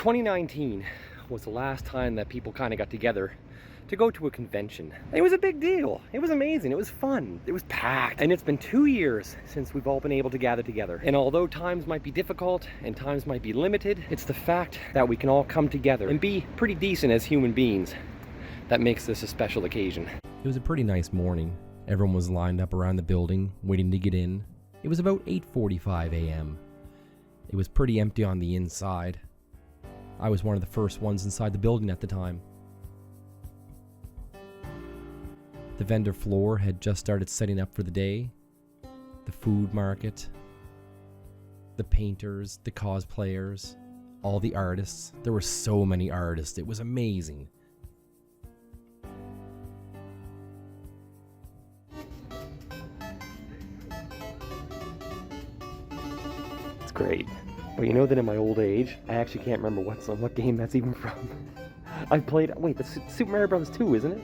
2019 was the last time that people kind of got together to go to a convention. It was a big deal. It was amazing. It was fun. It was packed. And it's been 2 years since we've all been able to gather together. And although times might be difficult and times might be limited, it's the fact that we can all come together and be pretty decent as human beings that makes this a special occasion. It was a pretty nice morning. Everyone was lined up around the building, waiting to get in. It was about 8:45 a.m. It was pretty empty on the inside. I was one of the first ones inside the building at the time. The vendor floor had just started setting up for the day. The food market, the painters, the cosplayers, all the artists. There were so many artists. It was amazing. It's great. But you know that in my old age, I actually can't remember what game that's even from. I played, wait, that's Super Mario Bros. 2, isn't it?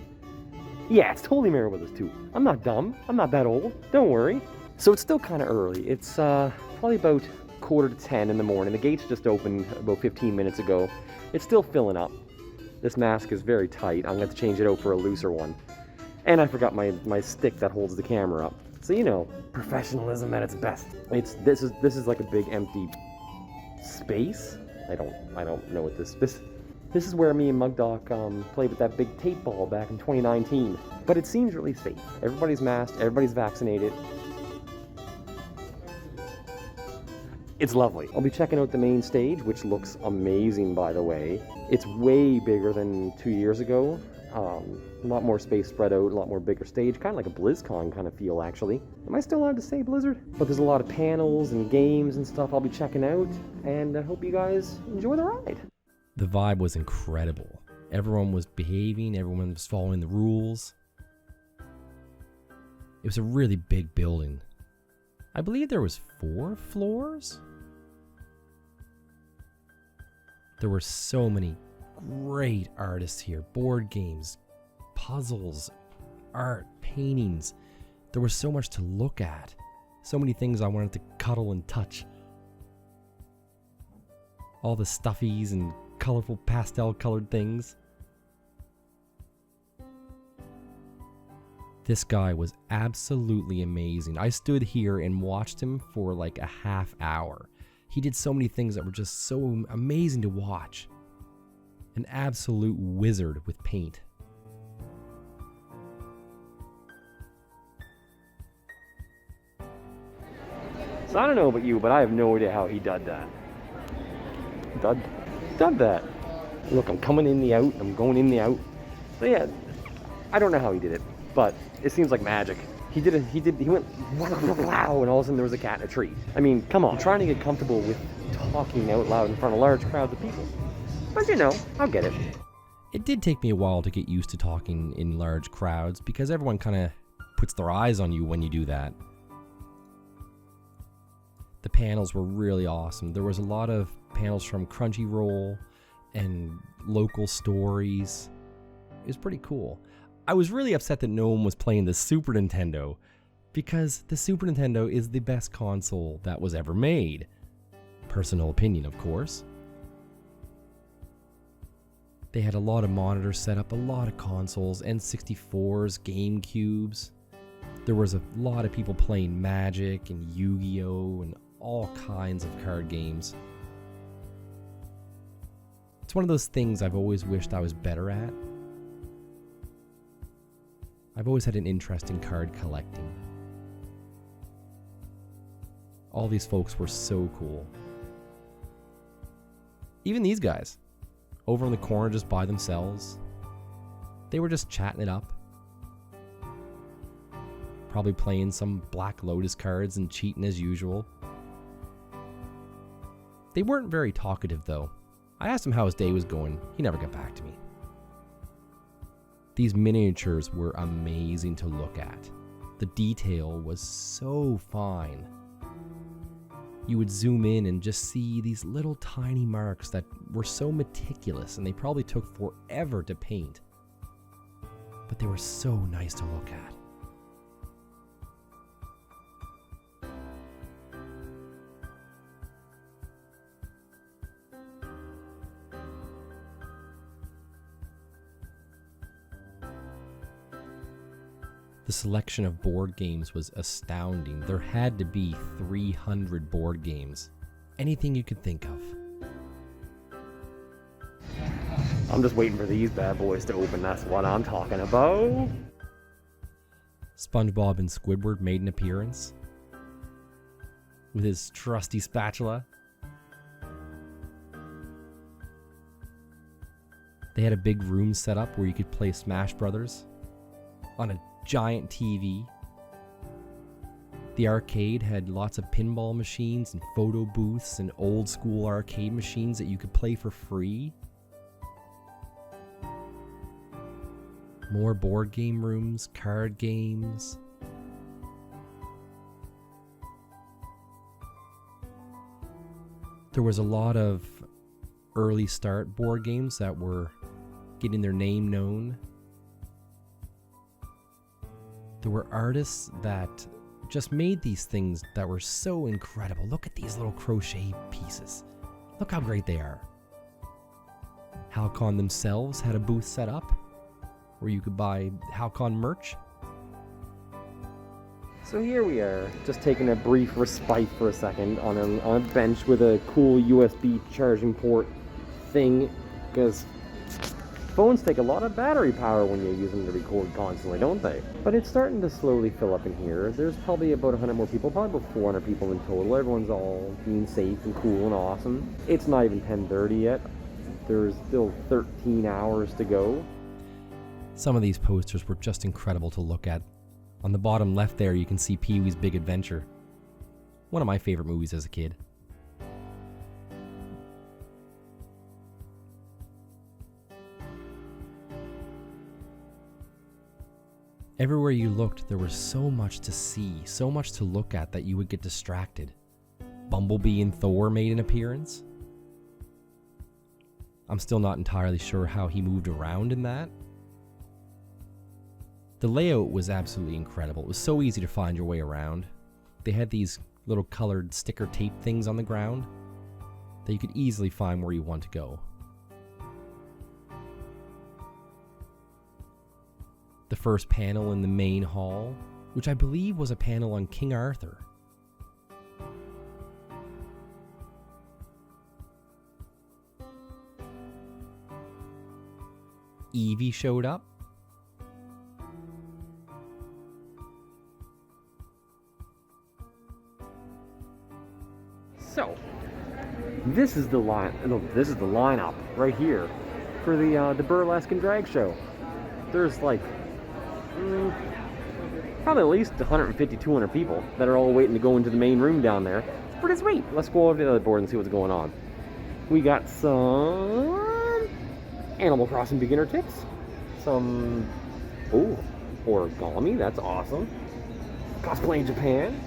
Yeah, it's totally Mario Bros. 2. I'm not dumb. I'm not that old. Don't worry. So it's still kind of early. It's probably about 9:45 in the morning. The gates just opened about 15 minutes ago. It's still filling up. This mask is very tight. I'm going to have to change it out for a looser one. And I forgot my stick that holds the camera up. So, you know, professionalism at its best. This is like a big empty space. I don't know what this is where me and Mugdoc played with that big tape ball back in 2019. But it seems really safe. Everybody's masked, everybody's vaccinated. It's lovely. I'll be checking out the main stage, which looks amazing, by the way. It's way bigger than 2 years ago. A lot more space spread out, a lot more bigger stage, kind of like a BlizzCon kind of feel, actually. Am I still allowed to say Blizzard? But there's a lot of panels and games and stuff I'll be checking out, and I hope you guys enjoy the ride. The vibe was incredible. Everyone was behaving, everyone was following the rules. It was a really big building. I believe there was 4 floors? There were so many great artists here. Board games, puzzles, art, paintings. There was so much to look at. So many things I wanted to cuddle and touch. All the stuffies and colorful pastel colored things. This guy was absolutely amazing. I stood here and watched him for like a half hour. He did so many things that were just so amazing to watch. An absolute wizard with paint. So I don't know about you, but I have no idea how he did that. Did that. Look, I'm coming in the out, I'm going in the out. So yeah, I don't know how he did it, but it seems like magic. He went wow, and all of a sudden there was a cat in a tree. I mean, come on. I'm trying to get comfortable with talking out loud in front of large crowds of people. But you know, I'll get it. It did take me a while to get used to talking in large crowds because everyone kind of puts their eyes on you when you do that. The panels were really awesome. There was a lot of panels from Crunchyroll and local stories. It was pretty cool. I was really upset that no one was playing the Super Nintendo because the Super Nintendo is the best console that was ever made. Personal opinion, of course. They had a lot of monitors set up, a lot of consoles, N64s, GameCubes. There was a lot of people playing Magic and Yu-Gi-Oh! And all kinds of card games. It's one of those things I've always wished I was better at. I've always had an interest in card collecting. All these folks were so cool. Even these guys, over in the corner just by themselves, they were just chatting it up. Probably playing some Black Lotus cards and cheating as usual. They weren't very talkative though. I asked him how his day was going. He never got back to me. These miniatures were amazing to look at. The detail was so fine. You would zoom in and just see these little tiny marks that were so meticulous, and they probably took forever to paint. But they were so nice to look at. The selection of board games was astounding. There had to be 300 board games. Anything you could think of. I'm just waiting for these bad boys to open, that's what I'm talking about. SpongeBob and Squidward made an appearance with his trusty spatula. They had a big room set up where you could play Smash Brothers on a giant TV. The arcade had lots of pinball machines and photo booths and old school arcade machines that you could play for free. More board game rooms, card games. There was a lot of early start board games that were getting their name known. There were artists that just made these things that were so incredible. Look at these little crochet pieces. Look how great they are. Hal-Con themselves had a booth set up where you could buy Hal-Con merch. So here we are, just taking a brief respite for a second on a bench with a cool USB charging port thing, because phones take a lot of battery power when you use them to record constantly, don't they? But it's starting to slowly fill up in here. There's probably about 100 more people, probably about 400 people in total. Everyone's all being safe and cool and awesome. It's not even 10:30 yet. There's still 13 hours to go. Some of these posters were just incredible to look at. On the bottom left there, you can see Pee-wee's Big Adventure. One of my favorite movies as a kid. Everywhere you looked, there was so much to see, so much to look at that you would get distracted. Bumblebee and Thor made an appearance. I'm still not entirely sure how he moved around in that. The layout was absolutely incredible. It was so easy to find your way around. They had these little colored sticker tape things on the ground that you could easily find where you want to go. The first panel in the main hall, which I believe was a panel on King Arthur. Eevee showed up. So, this is the lineup right here for the burlesque and drag show. There's like probably at least 150, 200 people that are all waiting to go into the main room down there. It's pretty sweet. Let's go over to the other board and see what's going on. We got some Animal Crossing beginner tips. Some origami, that's awesome. Cosplay in Japan.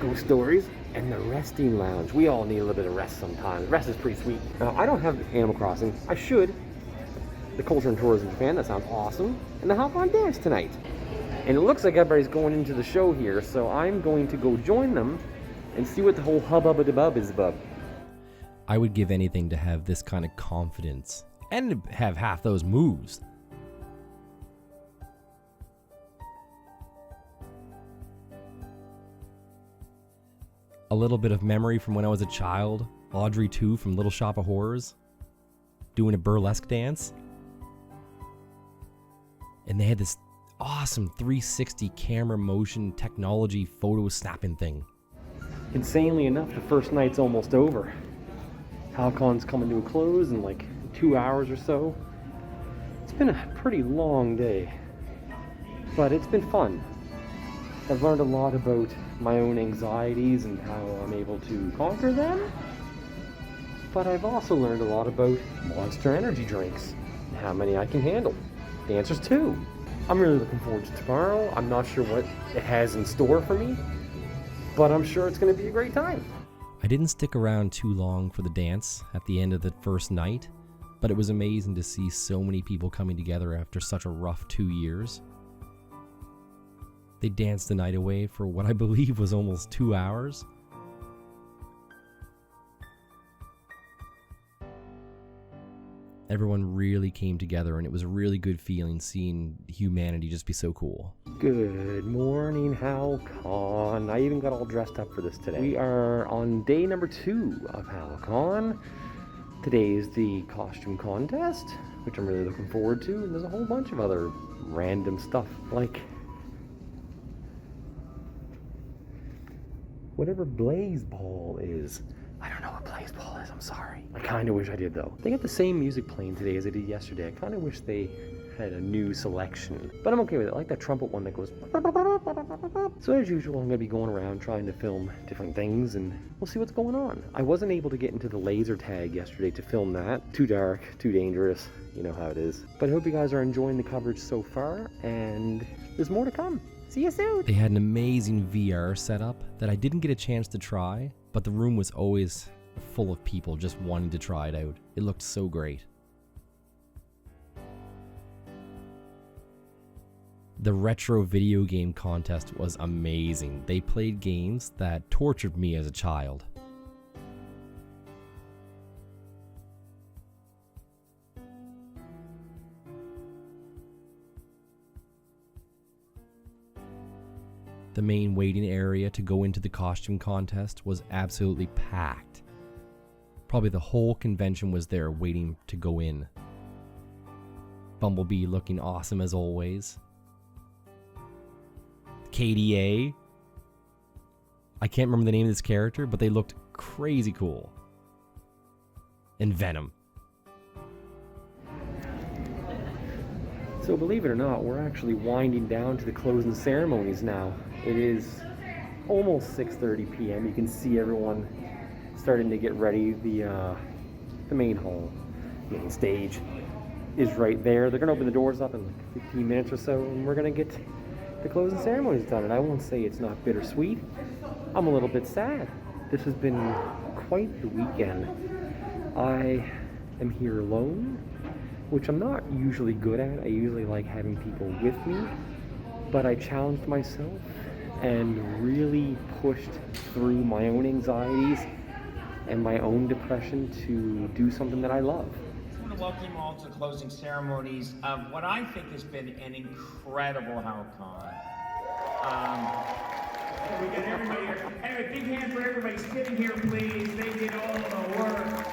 Ghost stories. And the resting lounge. We all need a little bit of rest sometimes. Rest is pretty sweet. Now, I don't have Animal Crossing. I should. The culture and tourism in Japan, that sounds awesome. And the Hal-Con dance tonight. And it looks like everybody's going into the show here, so I'm going to go join them and see what the whole hubbub is about. I would give anything to have this kind of confidence and have half those moves. A little bit of memory from when I was a child. Audrey 2 from Little Shop of Horrors doing a burlesque dance. And they had this awesome 360 camera motion technology photo snapping thing. Insanely enough, the first night's almost over. Hal-Con's coming to a close in like 2 hours or so. It's been a pretty long day, but it's been fun. I've learned a lot about my own anxieties and how I'm able to conquer them. But I've also learned a lot about Monster Energy drinks and how many I can handle. The answer's 2. I'm really looking forward to tomorrow. I'm not sure what it has in store for me, but I'm sure it's going to be a great time. I didn't stick around too long for the dance at the end of the first night, but it was amazing to see so many people coming together after such a rough 2 years. They danced the night away for what I believe was almost 2 hours. Everyone really came together, and it was a really good feeling seeing humanity just be so cool. Good morning, Hal-Con. I even got all dressed up for this today. We are on day number 2 of Hal-Con. Today is the costume contest, which I'm really looking forward to, and there's a whole bunch of other random stuff, like whatever Blaze Ball is. I don't know what Blaze Ball is, I'm sorry. I kind of wish I did, though. They got the same music playing today as they did yesterday. I kind of wish they had a new selection, but I'm okay with it. I like that trumpet one that goes. So as usual, I'm gonna be going around trying to film different things, and we'll see what's going on. I wasn't able to get into the laser tag yesterday to film that. Too dark, too dangerous, you know how it is. But I hope you guys are enjoying the coverage so far, and there's more to come. See you soon. They had an amazing VR setup that I didn't get a chance to try, but the room was always full of people just wanting to try it out. It looked so great. The retro video game contest was amazing. They played games that tortured me as a child. The main waiting area to go into the costume contest was absolutely packed. Probably the whole convention was there waiting to go in. Bumblebee looking awesome as always. KDA. I can't remember the name of this character, but they looked crazy cool. And Venom. So believe it or not, we're actually winding down to the closing ceremonies now. It is almost 6:30 p.m. You can see everyone starting to get ready. The main hall, main stage is right there. They're gonna open the doors up in like 15 minutes or so, and we're gonna get the closing ceremonies done. And I won't say it's not bittersweet. I'm a little bit sad. This has been quite the weekend. I am here alone, which I'm not usually good at. I usually like having people with me, but I challenged myself and really pushed through my own anxieties and my own depression to do something that I love. I want to welcome you all to the closing ceremonies of what I think has been an incredible Hal-Con. We got everybody here. Hey, a big hand for everybody sitting here, please. They did all the work.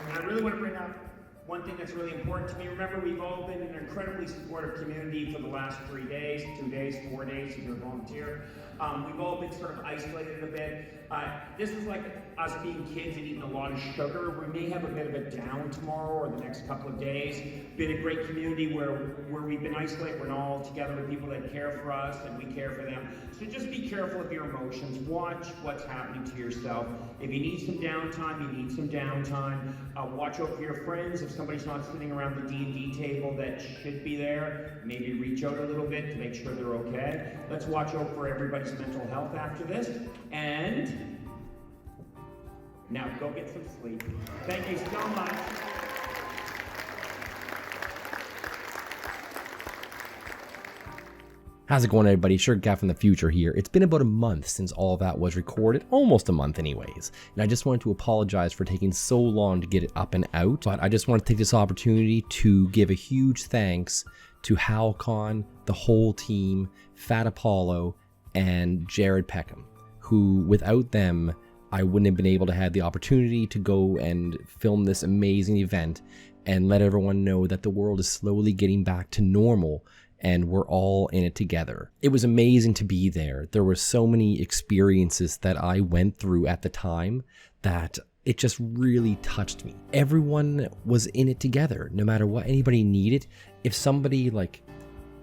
And I really want to bring up one thing that's really important to me. Remember, we've all been an incredibly supportive community for the last 3 days, 2 days, 4 days, if you're a volunteer. We've all been sort of isolated a bit. This is like us being kids and eating a lot of sugar. We may have a bit of a down tomorrow or the next couple of days. Been a great community where we've been isolated. We're all together with people that care for us and we care for them. So just be careful of your emotions. Watch what's happening to yourself. If you need some downtime, you need some downtime. Watch out for your friends. If somebody's not sitting around the D&D table that should be there, maybe reach out a little bit to make sure they're okay. Let's watch out for everybody's mental health after this. And now go get some sleep. Thank you so much. How's it going, everybody? Sugarcat from the future here. It's been about a month since all of that was recorded, almost a month anyways, and I just wanted to apologize for taking so long to get it up and out, but I just want to take this opportunity to give a huge thanks to Hal-Con, the whole team, Fat Apollo, and Jared Peckham, who without them, I wouldn't have been able to have the opportunity to go and film this amazing event and let everyone know that the world is slowly getting back to normal and we're all in it together. It was amazing to be there. There were so many experiences that I went through at the time that it just really touched me. Everyone was in it together, no matter what anybody needed. If somebody like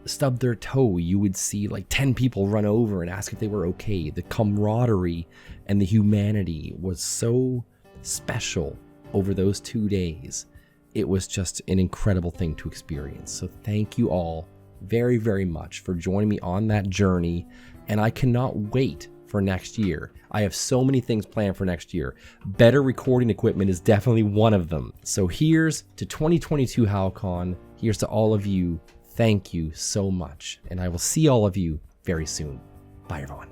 stubbed their toe, you would see like 10 people run over and ask if they were okay. The camaraderie and the humanity was so special over those 2 days. It was just an incredible thing to experience. So thank you all very, very much for joining me on that journey, and I cannot wait for next year. I have so many things planned for next year. Better recording equipment is definitely one of them. So here's to 2022 Hal-Con. Here's to all of you. Thank you so much, and I will see all of you very soon. Bye, everyone.